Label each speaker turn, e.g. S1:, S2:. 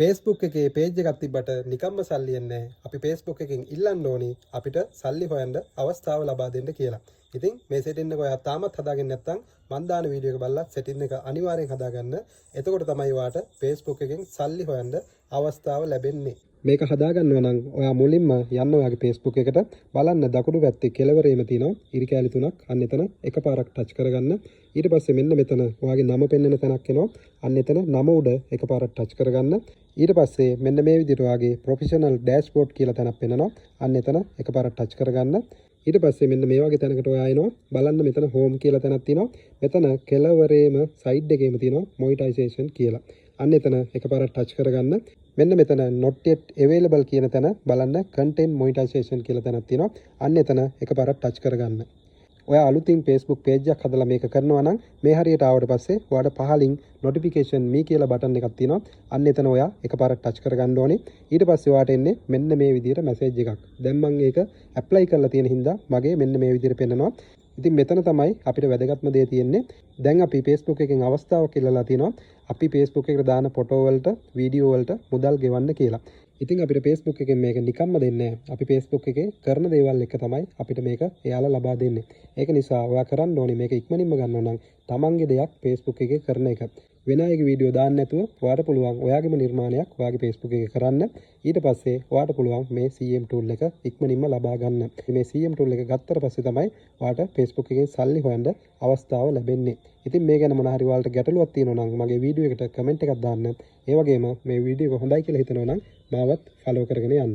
S1: Facebook එකේ page එකක් තිබ්බට නිකම්ම සල්ලි එන්නේ නැහැ. අපි Facebook එකෙන් ඉල්ලන්න ඕනි අපිට සල්ලි හොයන්න අවස්ථාව ලබා දෙන්න කියලා. ඉතින් මේ setting එක ඔයා තාමත් හදාගෙන නැත්නම් මන් දාන වීඩියෝ එක බලලා setting එක අනිවාර්යෙන් හදාගන්න. එතකොට තමයි ඔයාට Facebook එකෙන් සල්ලි හොයන්න අවස්ථාව ලැබෙන්නේ. මේක හදාගන්නවා නම් ඔයා මුලින්ම යන්න ඔයාගේ Facebook එකට බලන්න දකුණු පැත්තේ කෙළවරේම තියෙනවා ඉරි කැලි තුනක්. අන්න එතන එකපාරක් ටච් කරගන්න. ඊට පස්සේ මෙන්න මෙතන ඔයාගේ නම පෙන්වන තැනක් එනවා. අන්න එතන නම උඩ එකපාරක් ටච් කරගන්න. ඊට පස්සේ මෙන්න මේ විදිහට ඔයාගේ ප්‍රොෆෙෂනල් ඩෑෂ්බෝඩ් කියලා තැනක් පෙන්වනවා. අන්න එතන එකපාරක් ටච් කරගන්න. ඊට පස්සේ මෙන්න මේ වගේ තැනකට ඔයා එනවා. බලන්න මෙතන හෝම් කියලා තැනක් තියෙනවා. මෙතන කෙළවරේම සයිඩ් එකේම තියෙනවා මොනිටයිසේෂන් කියලා. අන්න එතන එකපාරක් ටච් කරගන්න. මෙන්න මෙතන not yet available කියන තැන බලන්න content monetization කියලා තැනක් තියෙනවා. අන්න එතන එකපාරක් ටච් කරගන්න. ඔයා අලුතින් Facebook page එකක් හදලා මේක කරනවා නම් මේ හරියට ආවට පස්සේ ඔයාට පහලින් notification me කියලා බටන් එකක් තියෙනවා. අන්න එතන ඔයා එකපාරක් ටච් කරගන්න ඕනේ. ඊට පස්සේ ඔයාට එන්නේ මෙන්න මේ විදිහට message එකක්. දැන් මම ඒක apply කරලා තියෙන හින්දා මගේ මෙන්න මේ විදිහට පෙන්නනවා. ඉතින් මෙතන තමයි අපිට වැදගත්ම දේ තියෙන්නේ. දැන් අපි Facebook එකෙන් අවස්ථාවක් ඉල්ලලා තිනවා. අපි Facebook එකට දාන ෆොටෝ වලට, වීඩියෝ වලට මුදල් ගෙවන්න කියලා. ඉතින් අපිට Facebook එකෙන් මේක නිකම්ම දෙන්නේ නැහැ. අපි Facebook එකේ කරන දේවල් එක තමයි අපිට මේක එයාලා ලබා දෙන්නේ. ඒක නිසා ඔයා කරන්න ඕනේ මේක ඉක්මනින්ම ගන්නවා නම් තමන්ගේ දෙයක් Facebook එකේ කරන එක. වෙන අයගේ වීඩියෝ දාන්න නැතුව ඔයාට පුළුවන් ඔයාගේම නිර්මාණයක් ඔයාගේ Facebook එකේ කරන්න. ඊට පස්සේ ඔයාට පුළුවන් මේ CM tool එක ඉක්මනින්ම ලබා ගන්න. මේ CM tool එක ගත්තට පස්සේ තමයි ඔයාට Facebook එකෙන් සල්ලි හොයන්න අවස්ථාව ලැබෙන්නේ. ඉතින් මේ ගැන මොන හරි ඔයාලට ගැටලුවක් තියෙනවා නම් මගේ වීඩියෝ එකට කමෙන්ට් එකක් දාන්න. ඒ වගේම මේ වීඩියෝ එක හොඳයි කියලා හිතනවා නම් මාවත් ෆලෝ කරගෙන යන්න.